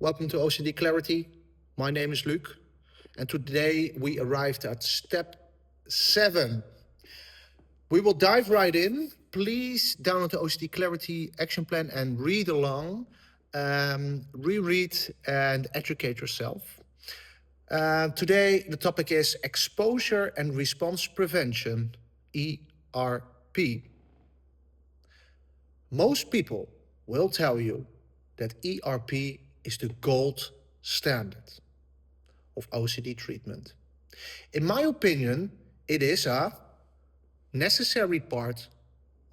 Welcome to OCD Clarity. My name is Luc, and today we arrived at step 7. We will dive right in. Please download the OCD Clarity Action Plan and read along, reread and educate yourself. Today the topic is exposure and response prevention, ERP. Most people will tell you that ERP is the gold standard of OCD treatment. In my opinion, it is a necessary part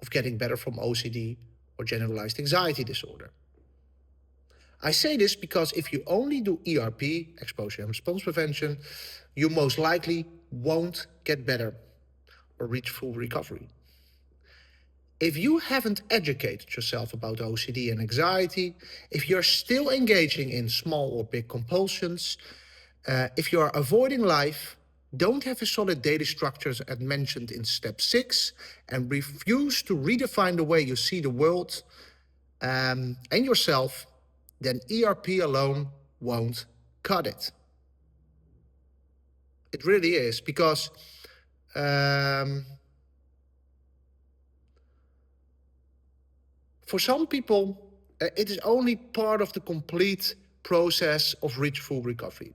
of getting better from OCD or generalized anxiety disorder. I say this because if you only do ERP, exposure and response prevention, you most likely won't get better or reach full recovery. If you haven't educated yourself about OCD and anxiety, if you're still engaging in small or big compulsions, if you are avoiding life, don't have a solid daily structure as mentioned in step 6, and refuse to redefine the way you see the world and yourself, then ERP alone won't cut it. It really is, because for some people, it is only part of the complete process of reach full recovery.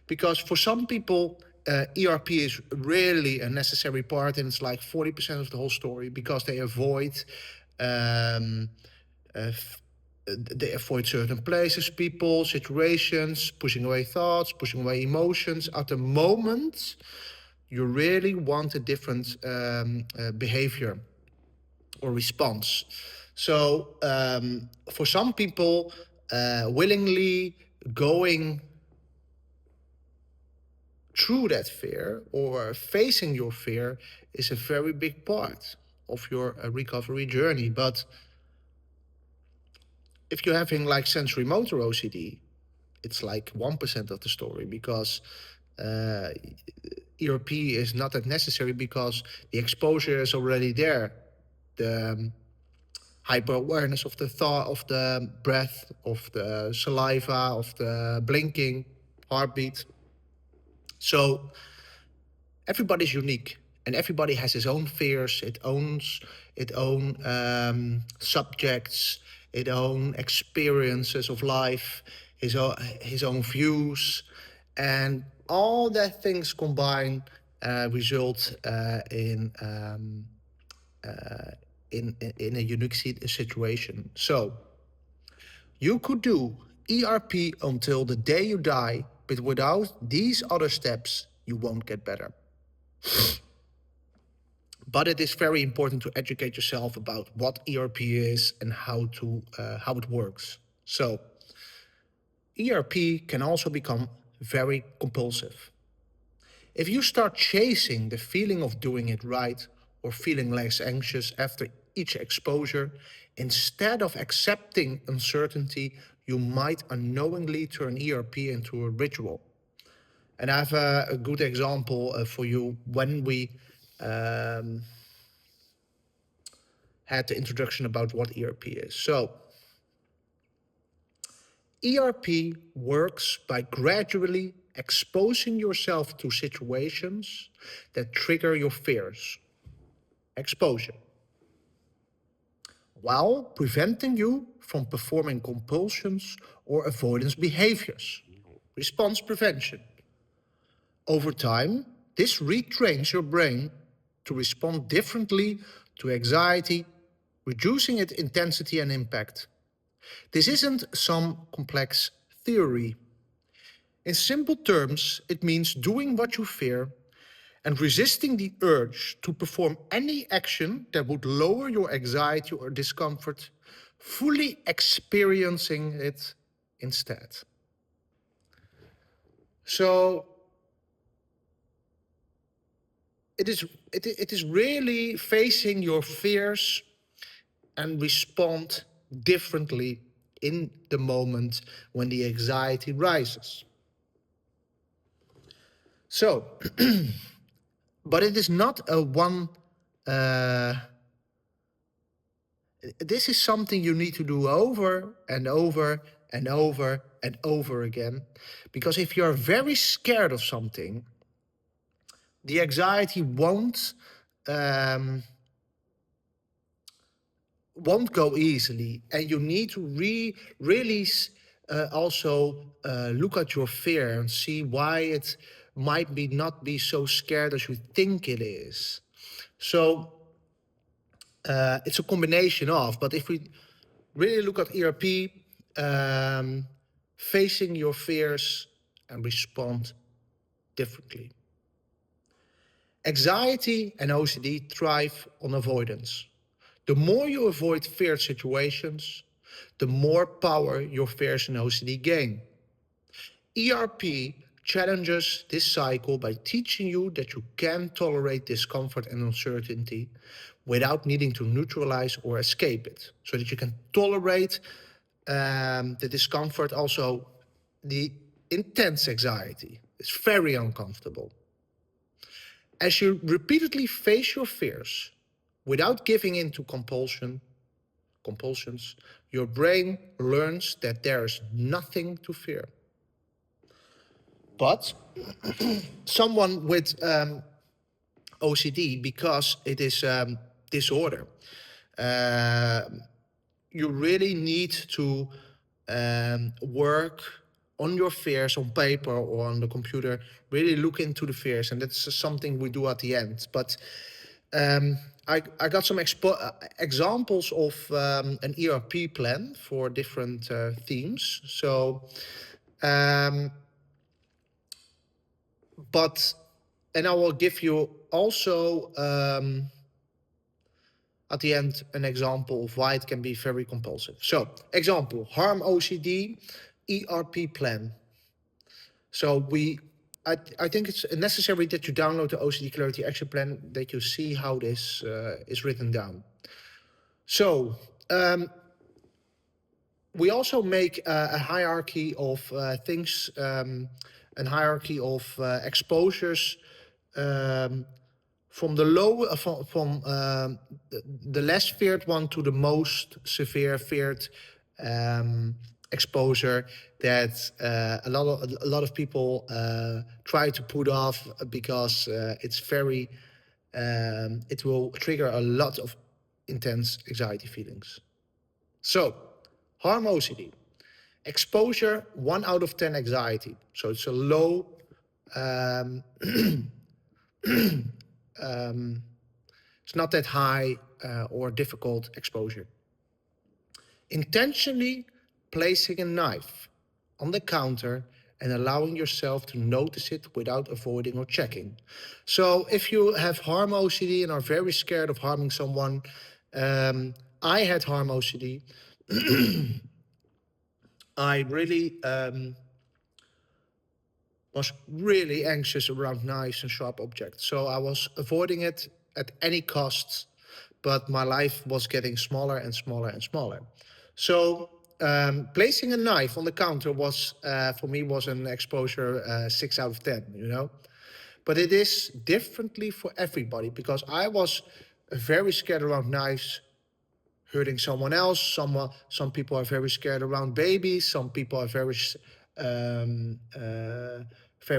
Because for some people, ERP is really a necessary part, and it's like 40% of the whole story, because they avoid certain places, people, situations, pushing away thoughts, pushing away emotions. At the moment, you really want a different behavior or response. So for some people, willingly going through that fear or facing your fear is a very big part of your recovery journey. But if you're having like sensory motor OCD, it's like 1% of the story, because ERP is not that necessary because the exposure is already there. The hyper-awareness of the thought, of the breath, of the saliva, of the blinking, heartbeat. So everybody's unique, and everybody has his own fears, its own subjects, its own experiences of life, his own views, and all that things combined result in a unique situation. So you could do ERP until the day you die, but without these other steps, you won't get better. But it is very important to educate yourself about what ERP is and how it works. So ERP can also become very compulsive. If you start chasing the feeling of doing it right or feeling less anxious after each exposure, instead of accepting uncertainty, you might unknowingly turn ERP into a ritual. And I have a good example for you when we had the introduction about what ERP is. So ERP works by gradually exposing yourself to situations that trigger your fears. Exposure. While preventing you from performing compulsions or avoidance behaviors. Response prevention. Over time, this retrains your brain to respond differently to anxiety, reducing its intensity and impact. This isn't some complex theory. In simple terms, it means doing what you fear and resisting the urge to perform any action that would lower your anxiety or discomfort, fully experiencing it instead. So it is really facing your fears and respond differently in the moment when the anxiety rises. So, but it is not a one, this is something you need to do over and over and over and over again. Because if you're very scared of something, the anxiety won't go easily, and you need to really also look at your fear and see why it might be not be so scared as you think it is. So it's a combination of, but if we really look at ERP, facing your fears and respond differently. Anxiety and OCD thrive on avoidance. The more you avoid feared situations, the more power your fears and OCD gain. ERP challenges this cycle by teaching you that you can tolerate discomfort and uncertainty without needing to neutralize or escape it. So that you can tolerate the discomfort, also the intense anxiety. It's very uncomfortable. As you repeatedly face your fears without giving in to compulsions, your brain learns that there is nothing to fear. But someone with OCD, because it is disorder, you really need to work on your fears on paper or on the computer, really look into the fears, and that's something we do at the end. But I got some examples of an ERP plan for different themes. So, and I will give you also at the end an example of why it can be very compulsive. So, example, harm OCD ERP plan. So I think it's necessary that you download the OCD Clarity Action Plan, that you see how this is written down. So we also make a hierarchy of things, a hierarchy of exposures from the low, from the less feared one to the most severe feared exposure that a lot of people try to put off because it's very it will trigger a lot of intense anxiety feelings. So, harm OCD. Exposure 1 out of 10 anxiety. So it's a low it's not that high or difficult exposure. Intentionally placing a knife on the counter and allowing yourself to notice it without avoiding or checking. So if you have harm OCD and are very scared of harming someone, I had harm OCD. I really was really anxious around knives and sharp objects. So I was avoiding it at any cost, but my life was getting smaller and smaller and smaller. So placing a knife on the counter was, for me, was an exposure 6 out of 10, you know. But it is differently for everybody, because I was very scared around knives hurting someone else. Some people are very scared around babies. Some people are very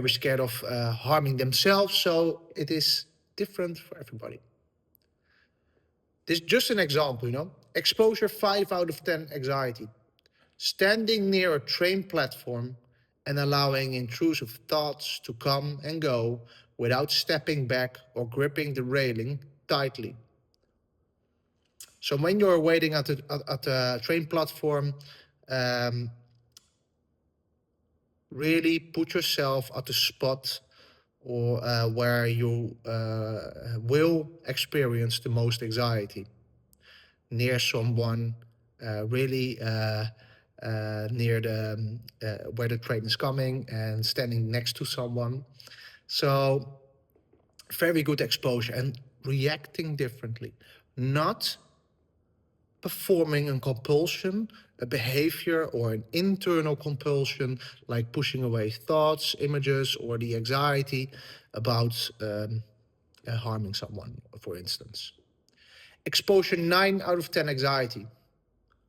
scared of harming themselves. So it is different for everybody. This is just an example, you know. Exposure 5 out of 10 anxiety. Standing near a train platform and allowing intrusive thoughts to come and go without stepping back or gripping the railing tightly. So when you're waiting at the train platform, really put yourself at the spot or where you will experience the most anxiety. Near someone, really near the where the train is coming, and standing next to someone. So very good exposure and reacting differently, not performing a compulsion, a behavior or an internal compulsion, like pushing away thoughts, images, or the anxiety about harming someone, for instance. Exposure 9 out of 10 anxiety.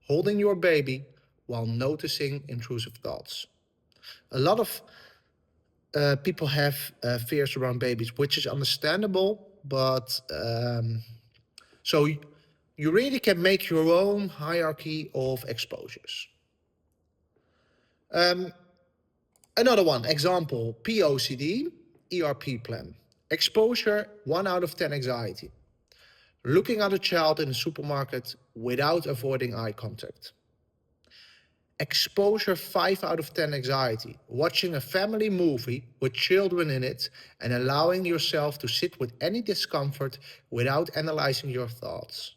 Holding your baby, while noticing intrusive thoughts. A lot of people have fears around babies, which is understandable, but so you really can make your own hierarchy of exposures. Another one, example, POCD, ERP plan. Exposure, 1 out of 10 anxiety. Looking at a child in a supermarket without avoiding eye contact. Exposure, 5 out of 10 anxiety. Watching a family movie with children in it and allowing yourself to sit with any discomfort without analyzing your thoughts.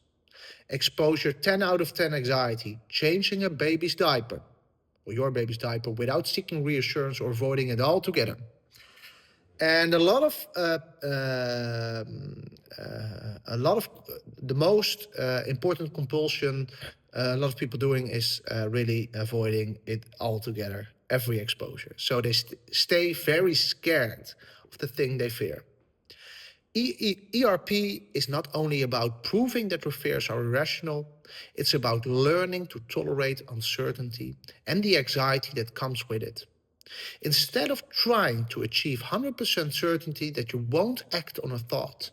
Exposure, 10 out of 10 anxiety. Changing a baby's diaper, or your baby's diaper, without seeking reassurance or avoiding it altogether. And a lot of the most important compulsion a lot of people doing is really avoiding it altogether, every exposure. So they stay very scared of the thing they fear. ERP is not only about proving that your fears are irrational, it's about learning to tolerate uncertainty and the anxiety that comes with it. Instead of trying to achieve 100% certainty that you won't act on a thought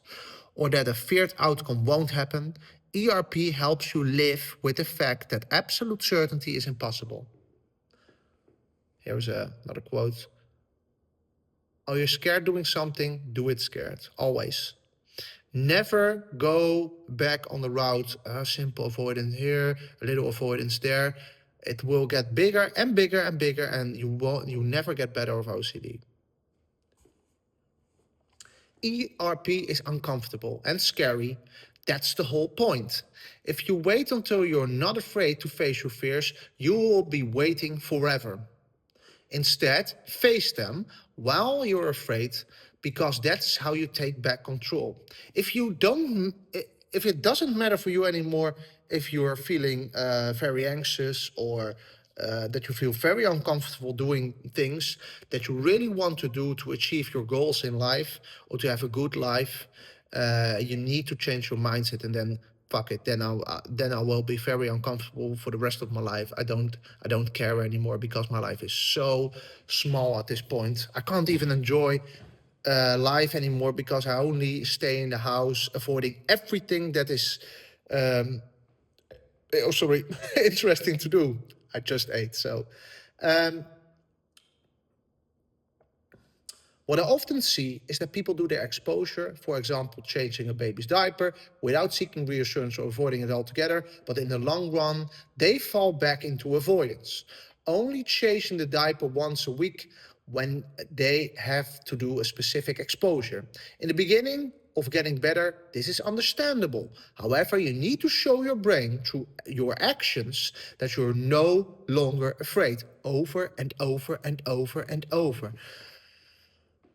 or that a feared outcome won't happen, ERP helps you live with the fact that absolute certainty is impossible. Here's another quote. Are you scared doing something? Do it scared, always. Never go back on the route, simple avoidance here, a little avoidance there. It will get bigger and bigger and bigger, and you never get better of OCD. ERP is uncomfortable and scary. That's the whole point. If you wait until you're not afraid to face your fears, you will be waiting forever. Instead, face them while you're afraid, because that's how you take back control. If it doesn't matter for you anymore if you're feeling very anxious or that you feel very uncomfortable doing things that you really want to do to achieve your goals in life or to have a good life, you need to change your mindset, and then fuck it, then I will be very uncomfortable for the rest of my life. I don't care anymore because my life is so small at this point. I can't even enjoy life anymore because I only stay in the house avoiding everything that is interesting to do. I just ate. So what I often see is that people do their exposure, for example, changing a baby's diaper, without seeking reassurance or avoiding it altogether, but in the long run, they fall back into avoidance, only changing the diaper once a week when they have to do a specific exposure. In the beginning of getting better, this is understandable. However, you need to show your brain through your actions that you're no longer afraid, over and over and over and over.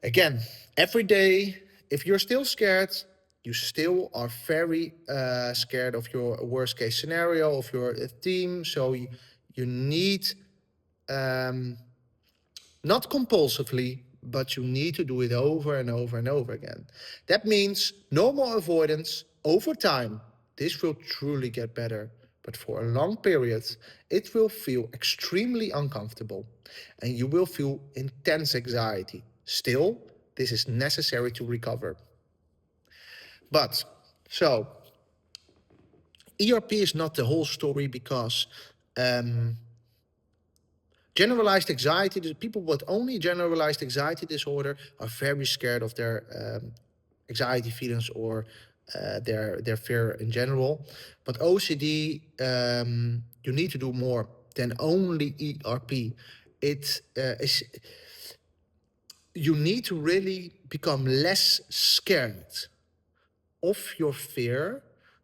Again, every day, if you're still scared, you still are very scared of your worst case scenario, of your team. So you need, not compulsively, but you need to do it over and over and over again. That means no more avoidance over time. This will truly get better. But for a long period, it will feel extremely uncomfortable and you will feel intense anxiety. Still, this is necessary to recover. But, so, ERP is not the whole story because generalized anxiety, the people with only generalized anxiety disorder are very scared of their anxiety feelings or their fear in general. But OCD, you need to do more than only ERP. It is, you need to really become less scared of your fear,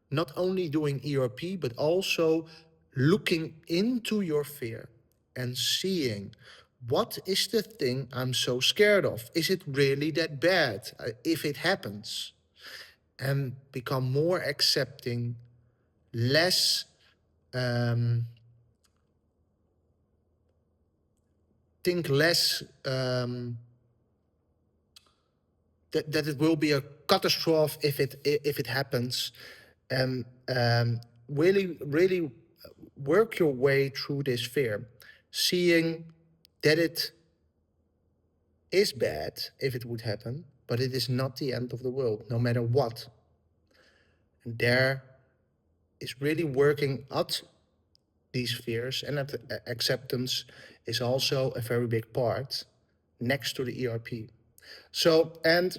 not only doing ERP, but also looking into your fear and seeing, what is the thing I'm so scared of? Is it really that bad if it happens? And become more accepting, less think less that it will be a catastrophe if it happens, and really work your way through this fear, seeing that it is bad if it would happen, but it is not the end of the world, no matter what. And there is really working at these fears, and acceptance is also a very big part next to the ERP. So, and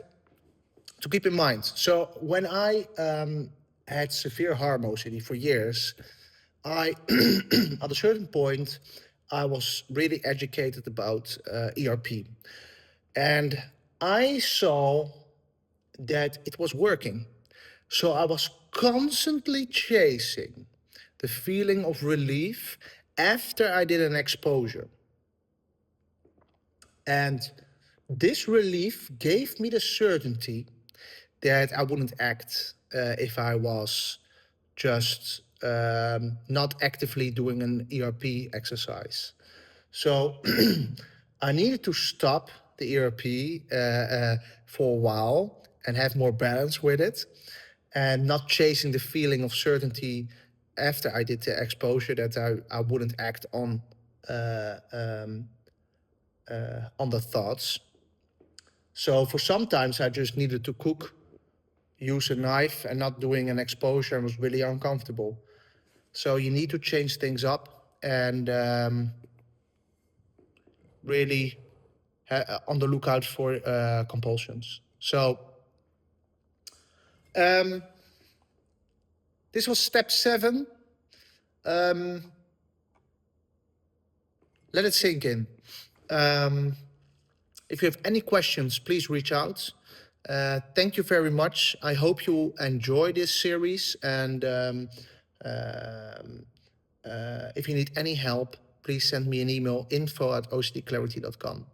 to keep in mind, so when I had severe harm OCD for years, I, at a certain point, I was really educated about ERP. And I saw that it was working. So I was constantly chasing the feeling of relief after I did an exposure. And this relief gave me the certainty that I wouldn't act if I was just not actively doing an ERP exercise. So I needed to stop the ERP for a while and have more balance with it, and not chasing the feeling of certainty after I did the exposure that I wouldn't act on the thoughts. So for sometimes I just needed to cook, use a knife, and not doing an exposure, and was really uncomfortable. So you need to change things up and really on the lookout for compulsions. So this was step 7. Let it sink in. If you have any questions, please reach out. Thank you very much. I hope you enjoy this series, and if you need any help, please send me an email, info@ocdclarity.com.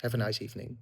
Have a nice evening.